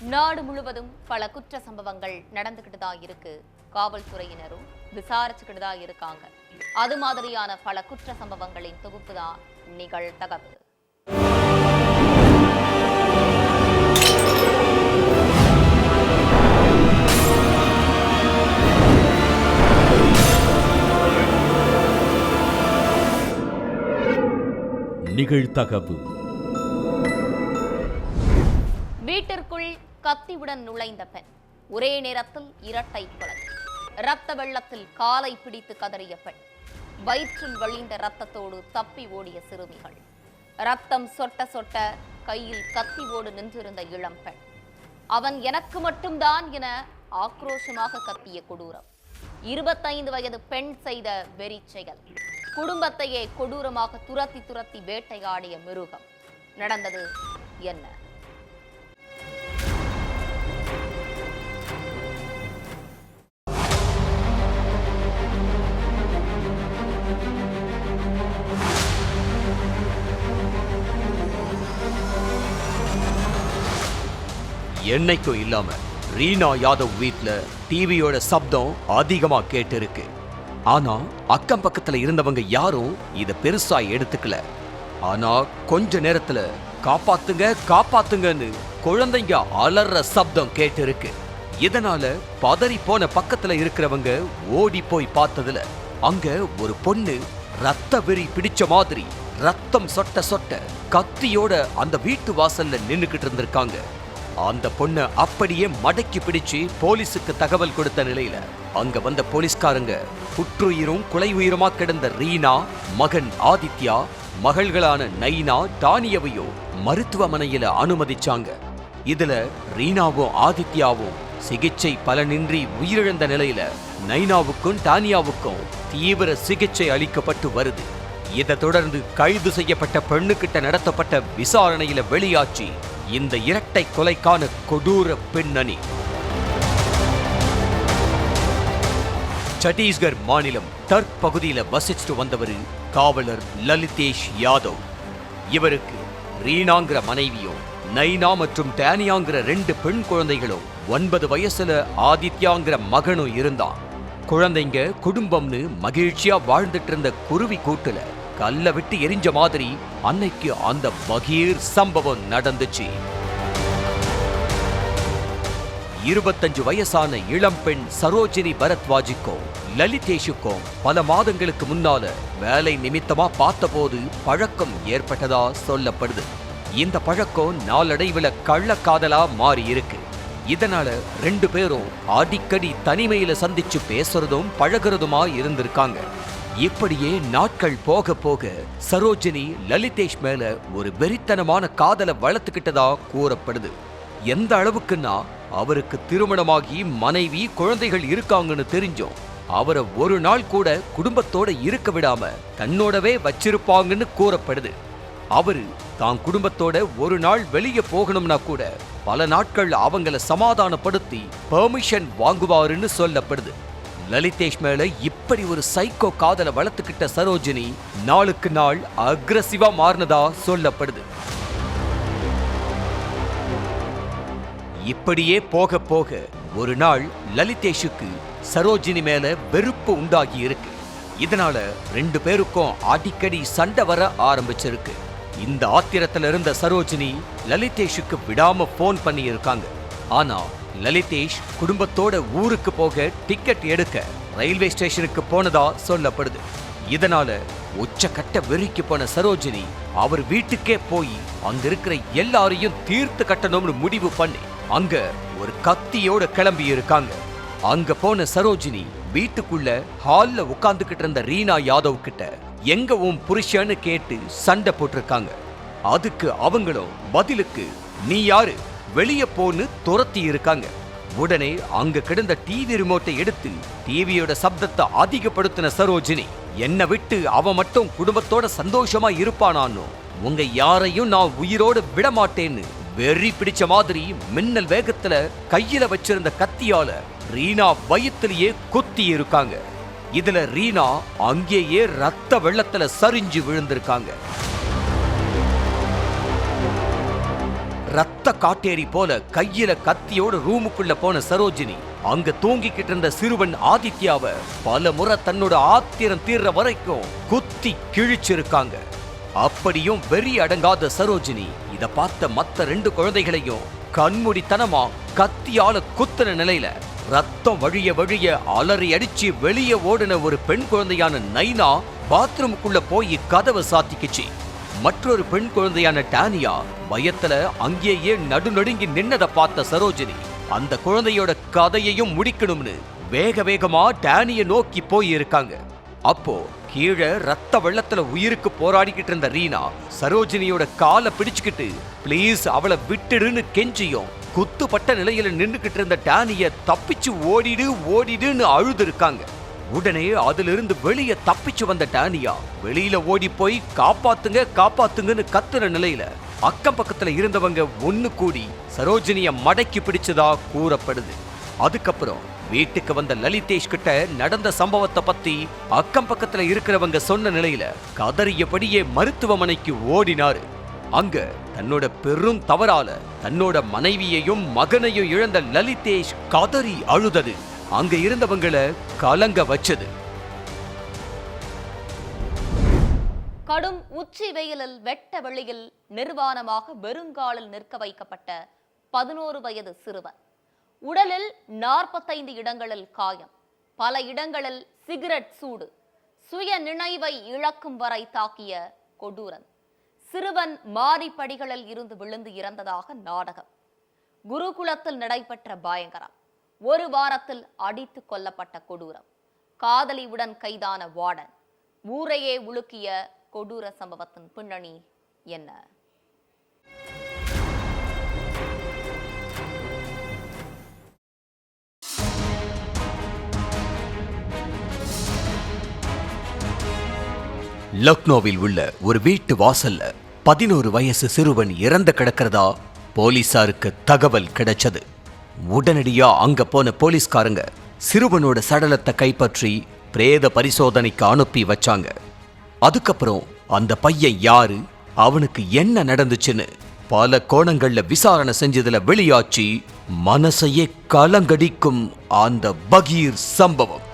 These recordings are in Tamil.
நாடு முழுவதும் பல குற்ற சம்பவங்கள் நடந்துகிட்டு தான் இருக்கு. காவல்துறையினரும் விசாரிச்சுக்கிட்டு தான் இருக்காங்க. அது மாதிரியான பல குற்ற சம்பவங்களின் தொகுப்பு தான் நிகழ்தகவு. நிகழ்தகவு. வீட்டிற்குள் கத்தியுடன் நுழைந்த பெண், ஒரே நேரத்தில் இரட்டை கொலை. இரத்த வெள்ளத்தில் காலை பிடித்து கதறிய பெண், வயிற்றில் வழிந்த இரத்தத்தோடு தப்பி ஓடிய சிறுமிகள். ரத்தம் சொட்ட சொட்ட கையில் கத்தியோடு நின்றிருந்த இளம் பெண், அவன் எனக்கு மட்டும்தான் என ஆக்ரோஷமாக கத்திய கொடூரம். 25 வயது பெண் செய்த வெறி செயல். குடும்பத்தையே கொடூரமாக துரத்தி துரத்தி வேட்டையாடிய மிருகம். நடந்தது என்ன? என்னைக்கும் இல்லாம ரீனா யாதவ் வீட்ல டிவியோட சப்தம் அதிகமா கேட்டு இருக்கு. ஆனா அக்கம் பக்கத்துல இருந்தவங்க யாரும் இத பெருசா எடுத்துக்கல. ஆனா கொஞ்ச நேரத்துல காப்பாத்துங்க காப்பாத்துங்கன்னு குழந்தைங்க அலற சப்தம் கேட்டு இருக்கு. இதனால பதறி போன பக்கத்துல இருக்கிறவங்க ஓடி போய் பார்த்ததுல அங்க ஒரு பொண்ணு ரத்த வெறி பிடிச்ச மாதிரி ரத்தம் சொட்ட சொட்ட கத்தியோட அந்த வீட்டு வாசல்ல நின்னுக்கிட்டு இருந்திருக்காங்க. அந்த பொண்ணை அப்படியே மடக்கி பிடிச்சு போலீஸுக்கு தகவல் கொடுத்த நிலையில அங்க வந்த போலீஸ்காரங்க புற்றுயிரும் குலை உயிருமா கிடந்த ரீனா, மகன் ஆதித்யா, மகள்களான நைனா, டானியவையோ மருத்துவமனையில அனுமதிச்சாங்க. இதுல ரீனாவும் ஆதித்யாவும் சிகிச்சை பலனின்றி உயிரிழந்த நிலையில நைனாவுக்கும் டானியாவுக்கும் தீவிர சிகிச்சை அளிக்கப்பட்டு வருது. இதை தொடர்ந்து கைது செய்யப்பட்ட பெண்ணுக்கிட்ட நடத்தப்பட்ட விசாரணையில வெளியாச்சு இந்த இரட்டை கொலைக்கான கொடூர பின்னணி. சத்தீஸ்கர் மாநிலம் தர்க் பகுதியில வசிச்சுட்டு வந்தவர் காவலர் லலிதேஷ் யாதவ். இவருக்கு ரீனாங்கிற மனைவியும் நைனா மற்றும் டேனியாங்கிற 2 பெண் குழந்தைகளும் 9 வயசுல ஆதித்யாங்கிற மகனும் இருந்தான். குழந்தைங்க குடும்பம்னு மகிழ்ச்சியா வாழ்ந்துட்டு இருந்த குருவி கூட்டுல கல்ல விட்டு எரிஞ்ச மாதிரி அன்னைக்கு அந்த பகீர் சம்பவம் நடந்துச்சு. 25 வயசான இளம்பெண் சரோஜினி பரத்வாஜிக்கும் லலிதேஷுக்கும் பல மாதங்களுக்கு முன்னால வேலை நிமித்தமா பார்த்தபோது பழக்கம் ஏற்பட்டதா சொல்லப்படுது. இந்த பழக்கம் நாளடைவுல கள்ளக்காதலா மாறி இருக்கு. இதனால 2 பேரும் அடிக்கடி தனிமையில சந்திச்சு பேசுறதும் பழகுறதுமா இருந்திருக்காங்க. இப்படியே நாட்கள் போக போக சரோஜினி லலிதேஷ் மேல ஒரு வெறித்தனமான காதலை வளர்த்துக்கிட்டதா கூறப்படுது. எந்த அளவுக்குன்னா அவருக்கு திருமணமாகி மனைவி குழந்தைகள் இருக்காங்கன்னு தெரிஞ்சோம் அவரை ஒரு நாள் கூட குடும்பத்தோட இருக்க விடாம தன்னோடவே வச்சிருப்பாங்கன்னு கூறப்படுது. அவரு தான் குடும்பத்தோட ஒரு நாள் வெளியே போகணும்னா கூட பல நாட்கள் அவங்கள சமாதானப்படுத்தி பெர்மிஷன் வாங்குவாருன்னு சொல்லப்படுது. லலிதேஷ் மேல இப்படி ஒரு சைக்கோ காதலை வளர்த்துக்கிட்ட சரோஜினி நாளுக்கு நாள் அக்ரசிவா மாறினதா சொல்லப்படுது. இப்படியே போக போக ஒரு நாள் லலிதேஷுக்கு சரோஜினி மேல வெறுப்பு உண்டாகி இருக்கு. இதனால 2 பேருக்கும் அடிக்கடி சண்டை வர ஆரம்பிச்சிருக்கு. இந்த ஆத்திரத்துல இருந்த சரோஜினி லலிதேஷுக்கு விடாம போன் பண்ணி இருக்காங்க. ஆனா லலிதேஷ் குடும்பத்தோட ஊருக்கு போக டிக்கெட் எடுக்க ரயில்வே ஸ்டேஷனுக்கு போனதா சொல்லப்படுது. இதனால உச்சக்கட்ட வெறிக்கு போன சரோஜினி அவர் வீட்டுக்கே போய் அங்க இருக்கிற எல்லாரையும் தீர்த்து கட்டணும்னு முடிவு பண்ணி அங்க ஒரு கத்தியோட கிளம்பி இருக்காங்க. அங்க போன சரோஜினி வீட்டுக்குள்ள ஹால்ல உட்கார்ந்துகிட்டு இருந்த ரீனா யாதவ் கிட்ட எங்க உன் புருஷன்னு கேட்டு சண்டை போட்டிருக்காங்க. அதுக்கு அவங்களும் பதிலுக்கு நீ யாரு வெளியே போன்னு துரத்தி இருக்காங்க. உடனே அங்க கிடந்த டிவி ரிமோட்டை எடுத்து டிவியோட சப்தத்தை அதிகப்படுத்தின சரோஜினி என்ன விட்டு அவ மட்டும் குடும்பத்தோட சந்தோஷமா இருப்பானான்னு உங்க யாரையும் நான் உயிரோடு விட மாட்டேன்னு வெறி பிடிச்ச மாதிரி மின்னல் வேகத்துல கையில வச்சிருந்த கத்தியால ரீனா வயிற்றிலேயே குத்தி இருக்காங்க. இதுல ரீனா அங்கேயே ரத்த வெள்ளத்துல சரிஞ்சு விழுந்திருக்காங்க. ரத்த காட்டேரி போல கையில கத்தியோட ரூமுக்குள்ள போன சரோஜினி அங்க தூங்கிக்கிட்டு இருந்த சிறுவன் ஆதித்யாவை பல முறை தன்னோட ஆத்திரம் தீர்ற வரைக்கும் குத்தி கிழிச்சிருக்காங்க. அப்படியும் வெறி அடங்காத சரோஜினி இத பார்த்த மத்த 2 குழந்தைகளையும் கண்மூடித்தனமா கத்தியால குத்துன நிலையில ரத்தம் வழிய வழிய அலறி அடிச்சு வெளியே ஓடின ஒரு பெண் குழந்தையான நைனா பாத்ரூமுக்குள்ள போய் கதவை சாத்திக்கிச்சு. மற்றொரு பெண் குழந்தையான டானியா பயத்துல அங்கேயே நடுநடுங்கி நின்னதை பார்த்த சரோஜினி அந்த குழந்தையோட கதையையும் முடிக்கணும்னு வேக வேகமா டானிய நோக்கி போய் இருக்காங்க. அப்போ கீழே ரத்த வெள்ளத்துல உயிருக்கு போராடிக்கிட்டு இருந்த ரீனா சரோஜினியோட காலை பிடிச்சுக்கிட்டு பிளீஸ் அவளை விட்டுடுன்னு கெஞ்சியும் குத்துப்பட்ட நிலையில நின்னுக்கிட்டு இருந்த டானிய தப்பிச்சு ஓடிடுன்னு அழுது இருக்காங்க. உடனே அதிலிருந்து வெளியே தப்பிச்சு வந்த டானியா வெளியில ஓடி போய் காப்பாத்துங்கன்னு கத்துற நிலையில அக்கம் பக்கத்துல இருந்தவங்க ஒண்ணு கூடி சரோஜினிய மடக்கி பிடிச்சதா கூறப்படுது. அதுக்கப்புறம் வீட்டுக்கு வந்த லலிதேஷ் கிட்ட நடந்த சம்பவத்தை பத்தி அக்கம் பக்கத்துல இருக்கிறவங்க சொன்ன நிலையில கதறியபடியே மருத்துவமனைக்கு ஓடினாரு. அங்க தன்னோட பெரும் தவறால தன்னோட மனைவியையும் மகனையும் இழந்த லலிதேஷ் கதறி அழுதது அங்க இருந்தவங்களை கலங்க வச்சது. கடும் உச்சி வெயிலில் வெட்ட வெளியில் நிர்வாணமாக வெறுங்காலில் நிற்க வைக்கப்பட்ட 11 வயது சிறுவன். உடலில் 45 இடங்களில் காயம், பல இடங்களில் சிகரெட் சூடு, சுய நினைவை இழக்கும் வரை தாக்கிய கொடூரம். சிறுவன் மாடிப்படிகளில் இருந்து விழுந்து இறந்ததாக நாடகம். குருகுலத்தில் நடைபெற்ற பயங்கரம். 1 வாரத்தில் அடித்து கொல்லப்பட்ட கொடூரம். காதலியுடன் கைதான வார்டன். ஊரையே உலுக்கிய கொடூர சம்பவத்தின் பின்னணி என்ன? லக்னோவில் உள்ள ஒரு வீட்டு வாசல்ல 11 வயசு சிறுவன் இறந்து கிடக்கிறதா போலீசாருக்கு தகவல் கிடைச்சது. உடனடியா அங்க போன போலீஸ்காரங்க சிறுவனோட சடலத்தை கைப்பற்றி பிரேத பரிசோதனைக்கு அனுப்பி வச்சாங்க. அதுக்கப்புறம் அந்த பையன் யாரு, அவனுக்கு என்ன நடந்துச்சுன்னு பல கோணங்கள்ல விசாரணை செஞ்சதுல வெளியாச்சு மனசையே கலங்கடிக்கும் அந்த பகீர் சம்பவம்.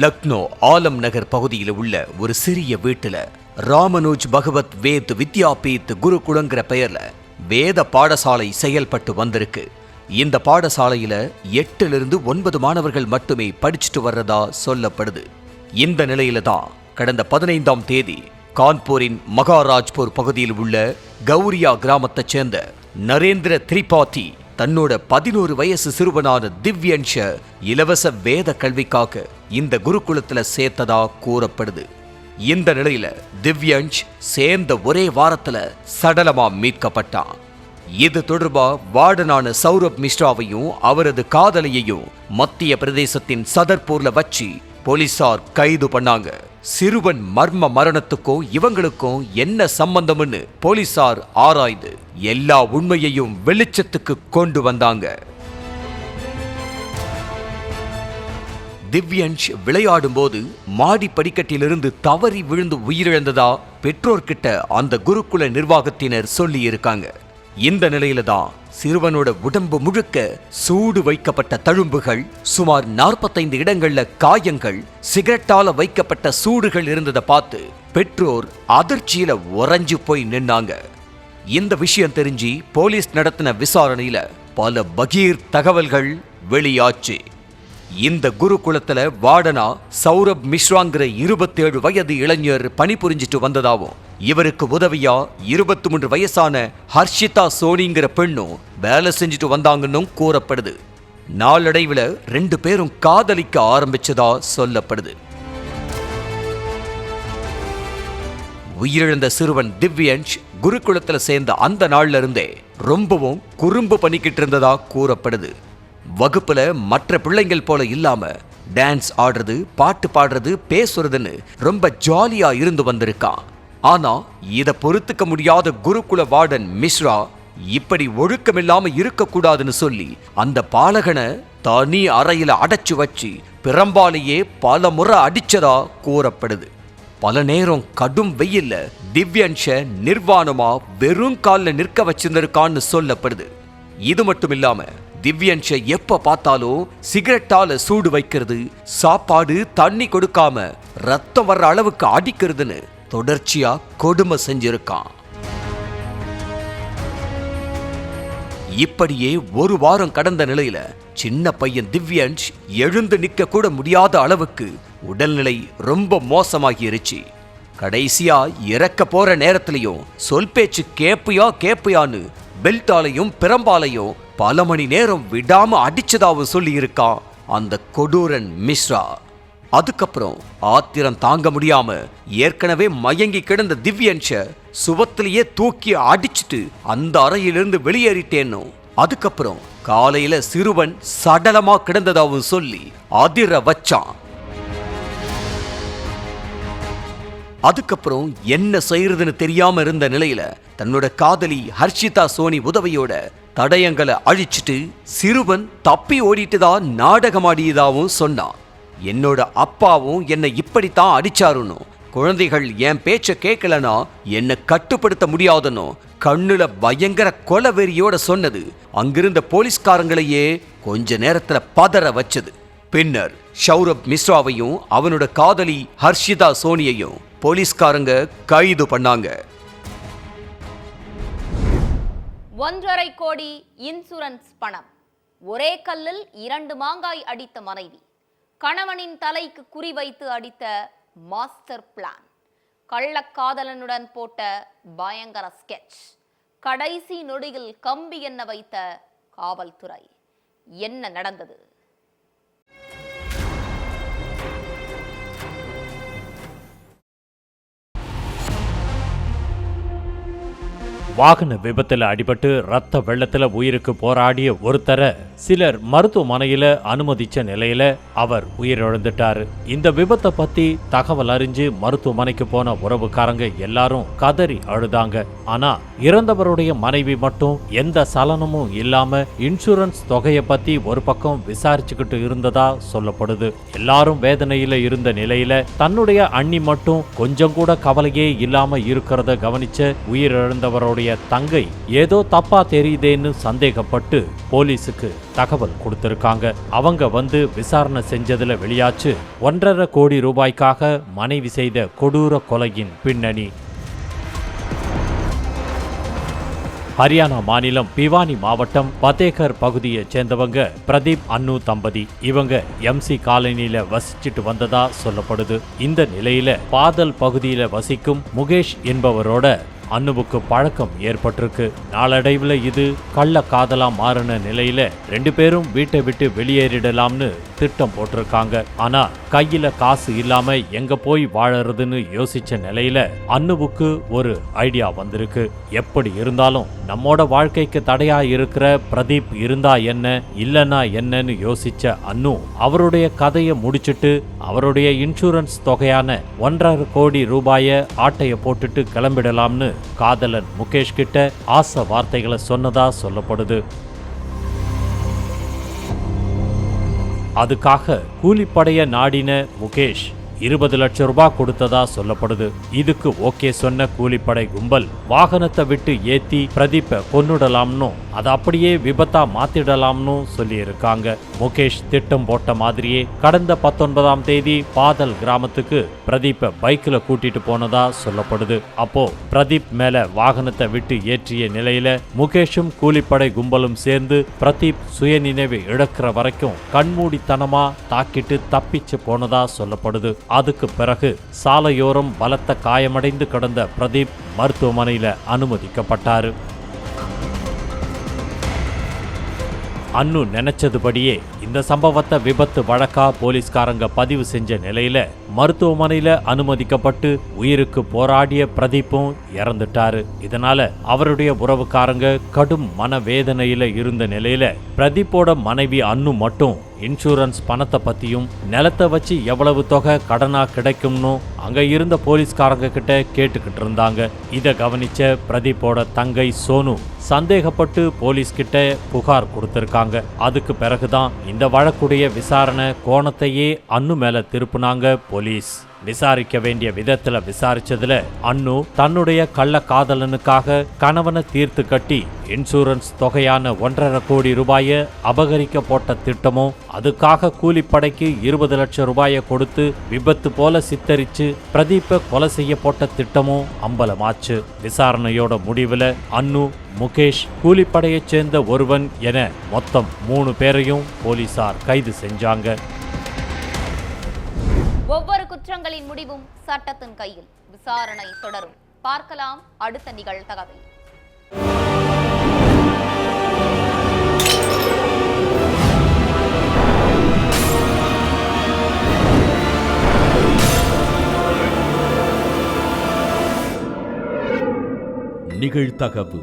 லக்னோ ஆலம் நகர் பகுதியில் உள்ள ஒரு சிறிய வீட்டுல ராமனுஜ் பகவத் வேத் வித்யாபீத் குருகுலங்கிற பெயர்ல வேத பாடசாலை செயல்பட்டு வந்திருக்கு. இந்த பாடசாலையில 8லிருந்து 9 மாணவர்கள் மட்டுமே படிச்சுட்டு வர்றதா சொல்லப்படுது. இந்த நிலையில தான் கடந்த 15ஆம் தேதி கான்பூரின் மகாராஜ்பூர் பகுதியில் உள்ள கௌரியா கிராமத்தைச் சேர்ந்த நரேந்திர திரிபாதி தன்னோட 11 வயசு சிறுவனான திவ்யன்ஷ இலவச வேத கல்விக்காக இந்த குருகுலத்துல சேர்த்ததா கூறப்படுது. இந்த நிலையில திவ்யன்ஷ் சேர்ந்த ஒரே வாரத்துல சடலமா மீட்கப்பட்டான். இது தொடர்பா வார்டனான சௌரப் மிஸ்ராவையும் அவரது காதலியையும் மத்திய பிரதேசத்தின் சதர்பூர்ல வச்சு போலீசார் கைது பண்ணாங்க. சிறுவன் மர்ம மரணத்துக்கும் இவங்களுக்கும் என்ன சம்பந்தம்னு போலீசார் ஆராய்ந்து எல்லா உண்மையையும் வெளிச்சத்துக்கு கொண்டு வந்தாங்க. திவ்யன்ஷ் விளையாடும் போது மாடி படிக்கட்டிலிருந்து தவறி விழுந்து உயிரிழந்ததா பெற்றோர்கிட்ட அந்த குருகுல நிர்வாகத்தினர் சொல்லி இருக்காங்க. இந்த நிலையில தான் சிறுவனோட உடம்பு முழுக்க சூடு வைக்கப்பட்ட தழும்புகள், சுமார் 45 இடங்கள்ல காயங்கள், சிகரெட்டால வைக்கப்பட்ட சூடுகள் இருந்ததை பார்த்து பெற்றோர் அதிர்ச்சியில உறைஞ்சு போய் நின்னாங்க. இந்த விஷயம் தெரிஞ்சு போலீஸ் நடத்தின விசாரணையில பல பகீர் தகவல்கள் வெளியாச்சு. இந்த குருகுலத்துல வார்டனா சௌரப் மிஸ்ராங்கிற 27 வயது இளைஞர் பணிபுரிஞ்சிட்டு வந்ததாவும், இவருக்கு உதவியா 23 வயசான ஹர்ஷிதா சோனிங்கிற பெண்ணும் வேலை செஞ்சுட்டு வந்தாங்கன்னு கூறப்படுது. நாளடைவில் 2 பேரும் காதலிக்க ஆரம்பிச்சதா சொல்லப்படுது. உயிரிழந்த சிறுவன் திவ்யன்ஷ் குருகுலத்துல சேர்ந்த அந்த நாள்ல இருந்தே ரொம்பவும் குறும்பு பண்ணிக்கிட்டு இருந்ததா கூறப்படுது. வகுப்புல மற்ற பிள்ளைங்கள் போல இல்லாம டான்ஸ் ஆடுறது, பாட்டு பாடுறது, பேசுறதுன்னு ரொம்ப ஜாலியா இருந்து வந்திருக்கான். ஆனா இத பொறுத்துக்க முடியாத குருகுல வார்டன் மிஸ்ரா இப்படி ஒழுக்கமில்லாம இருக்கக்கூடாதுன்னு சொல்லி அந்த பாலகனை தனி அறையில அடைச்சு வச்சு பிரம்பாலேயே பல முறை அடிச்சதா கூறப்படுது. பல நேரம் கடும் வெயில்ல திவ்யன்ஷ நிர்வாணமா வெறும் கால்ல நிற்க வச்சிருந்திருக்கான்னு சொல்லப்படுது. இது மட்டும் இல்லாம திவ்யன்ஷ எப்ப பார்த்தாலும் சிகரெட்டால சூடு வைக்கிறது, சாப்பாடு தண்ணி கொடுக்காம ரத்தம் வர்ற அளவுக்கு அடிக்கிறதுன்னு தொடர்ச்சியா கொடுமை செஞ்சிருக்கான். இப்படியே ஒரு வாரம் கடந்த நிலையில சின்ன பையன் திவ்யன்ஷ் எழுந்து நிக்க கூட முடியாத அளவுக்கு உடல்நிலை ரொம்ப மோசமாகிருச்சு. கடைசியா இறக்க போற நேரத்திலையும் சொல் பேச்சு கேப்பியான்னு பெல்ட்டாலையும் பிரம்பாலையும் பல மணி நேரம் விடாம அடிச்சதாவும் சொல்லி இருக்கான் அந்த கொடூரன் மிஸ்ரா. அதுக்கப்புறம் ஆத்திரம் தாங்க முடியாம ஏற்கனவே மயங்கி கிடந்த திவ்யன்ஷ சுவத்திலேயே தூக்கி அடிச்சுட்டு அந்த அறையிலிருந்து வெளியேறிட்டேன்னு அதுக்கப்புறம் காலையில சிறுவன் சடலமா கிடந்ததாவும் சொல்லி அதிர வச்சான். அதுக்கப்புறம் என்ன செய்யறதுன்னு தெரியாம இருந்த நிலையில தன்னோட காதலி ஹர்ஷிதா சோனி உதவியோட தடயங்களை அழிச்சிட்டு சிறுவன் தப்பி ஓடிட்டுதான் நாடகமாடியதாவும் சொன்னான். என்னோட அப்பாவும் என்னை இப்படித்தான் அடிச்சாருன்னு, குழந்தைகள் என் பேச்ச கேட்கலனா என்னை கட்டுப்படுத்த முடியாதுன்னு கண்ணுல பயங்கர கொலவெறியோட சொன்னது அங்கிருந்த போலீஸ்காரங்களையே கொஞ்ச நேரத்துல பதற வச்சது. பின்னர் சௌரப் மிஸ்ராவையும் அவனோட காதலி ஹர்ஷிதா சோனியையும் போலீஸ்காரங்க கைது பண்ணாங்க. 1.5 கோடி இன்சூரன்ஸ் பணம், ஒரே கல்லில் 2 மாங்காய் அடித்த மனைவி, கணவனின் தலைக்கு குறிவைத்து அடித்த மாஸ்டர் பிளான், கள்ளக்காதலனுடன் போட்ட பயங்கர ஸ்கெட்ச், கடைசி நொடியில் கம்பி எண்ண வைத்த காவல்துறை. என்ன நடந்தது? வாகன விபத்துல அடிபட்டு ரத்த வெள்ளத்துல உயிருக்கு போராடிய ஒருத்தரை சிலர் மருத்துவமனையில அனுமதிச்ச நிலையில அவர் உயிரிழந்துட்டாரு. இந்த விபத்தை பத்தி தகவல் அறிஞ்சு மருத்துவமனைக்கு போன உறவுக்காரங்க எல்லாரும் கதறி அழுதாங்க. ஆனா இறந்தவருடைய மனைவி மட்டும் எந்த சலனமும் இல்லாம இன்சூரன்ஸ் தொகையை பத்தி ஒரு பக்கம் விசாரிச்சுக்கிட்டு இருந்ததா சொல்லப்படுது. எல்லாரும் வேதனையில இருந்த நிலையில தன்னுடைய அண்ணி மட்டும் கொஞ்சம் கூட கவலையே இல்லாம இருக்கிறத கவனிச்ச உயிரிழந்தவருடைய தங்கை ஏதோ தப்பா தெரியுதேன்னு சந்தேகப்பட்டு போலீஸுக்கு தகவல் கொடுத்திருக்காங்க. அவங்க வந்து விசாரணை செஞ்சதுல வெளியாச்சு 1.5 கோடி ரூபாய்க்காக மனைவி செய்த கொடூர கொலையின் பின்னணி. ஹரியானா மாநிலம் பிவானி மாவட்டம் பதேகர் பகுதியைச் சேர்ந்தவங்க பிரதீப் அன்னு தம்பதி. இவங்க எம்சி காலனியில வசிச்சுட்டு வந்ததா சொல்லப்படுது. இந்த நிலையில பாதல் பகுதியில வசிக்கும் முகேஷ் என்பவரோட அன்னுவுக்கு பழக்கம் ஏற்பட்டிருக்கு. நாளடைவில் இது கள்ள காதலா மாறின நிலையில 2 பேரும் வீட்டை விட்டு வெளியேறிடலாம்னு திட்டம் போட்டிருக்காங்க. ஆனா கையில காசு இல்லாம எங்க போய் வாழறதுன்னு யோசிச்ச நிலையில அன்னுவுக்கு ஒரு ஐடியா வந்திருக்கு. எப்படி இருந்தாலும் நம்மோட வாழ்க்கைக்கு தடையா இருக்கிற பிரதீப் இருந்தா என்ன இல்லனா என்னன்னு யோசிச்ச அன்னு அவருடைய கதையை முடிச்சிட்டு அவருடைய இன்சூரன்ஸ் தொகையான 1.5 கோடி ரூபாய ஆட்டைய போட்டுட்டு கிளம்பிடலாம்னு காதலன் முகேஷ் கிட்ட ஆசை வார்த்தைகளை சொன்னதா சொல்லப்படுது. அதுக்காக கூலிப்படைய நாடின முகேஷ் 20 லட்சம் ரூபாய் கொடுத்ததா சொல்லப்படுது. இதுக்கு ஓகே சொன்ன கூலிப்படை கும்பல் வாகனத்தை விட்டு ஏத்தி பிரதீப்பை கொன்னுடலாம்னு அதை அப்படியே விபத்தா மாத்திடலாம்னு சொல்லி இருக்காங்க. முகேஷ் திட்டம் போட்ட மாதிரியே கடந்த 19ஆம் தேதி பாதல் கிராமத்துக்கு பிரதீப்பை பைக்ல கூட்டிட்டு போனதா சொல்லப்படுது. அப்போ பிரதீப் மேல வாகனத்தை விட்டு ஏற்றிய நிலையில முகேஷும் கூலிப்படை கும்பலும் சேர்ந்து பிரதீப் சுயநினைவை இழக்கிற வரைக்கும் கண்மூடித்தனமா தாக்கிட்டு தப்பிச்சு போனதா சொல்லப்படுது. அதுக்கு பிறகு சாலையோரம் பலத்த காயமடைந்து கிடந்த பிரதீப் மருத்துவமனையில அனுமதிக்கப்பட்டாரு. அன்னு நினைச்சதுபடியே இந்த சம்பவத்தை விபத்து வழக்கா போலீஸ்காரங்க பதிவு செஞ்ச நிலையில மருத்துவமனையில அனுமதிக்கப்பட்டு உயிருக்கு போராடிய பிரதீப்பும் இறந்துட்டாரு. இதனால அவருடைய உறவுக்காரங்க கடும் மனவேதனையில இருந்த நிலையில பிரதீப்போட மனைவி அன்னு மட்டும் இன்சூரன்ஸ் பணத்தை பத்தியும் நிலத்தை வச்சு எவ்வளவு தொகை கடனா கிடைக்கும்னு அங்க இருந்த போலீஸ்காரங்க கிட்ட கேட்டுக்கிட்டு இருந்தாங்க. இதை கவனிச்ச பிரதீப்போட தங்கை சோனு சந்தேகப்பட்டு போலீஸ் கிட்ட புகார் கொடுத்திருக்காங்க. அதுக்கு பிறகுதான் இந்த வழக்குடைய விசாரணை கோணத்தையே அன்னு மேல திருப்புனாங்க போலீஸ். விசாரிக்க வேண்டிய விதத்துல விசாரிச்சதுல அன்னு தன்னுடைய கள்ள காதலனுக்காக கணவனை தீர்த்து கட்டி இன்சூரன்ஸ் தொகையான 1.5 கோடி ரூபாயை அபகரிக்க போட்ட திட்டமும், அதுக்காக கூலிப்படைக்கு 20 லட்சம் ரூபாயை கொடுத்து விபத்து போல சித்தரிச்சு பிரதீப்பை கொலை செய்ய போட்ட திட்டமும் அம்பலமாச்சு. விசாரணையோட முடிவுல அன்னு, முகேஷ், கூலிப்படையைச் சேர்ந்த ஒருவன் என மொத்தம் 3 பேரையும் போலீசார் கைது செஞ்சாங்க. ஒவ்வொரு குற்றங்களின் முடிவும் சட்டத்தின் கையில். விசாரணை தொடரும். பார்க்கலாம் அடுத்த நிகழ்தகவில். நிகழ்தகவு.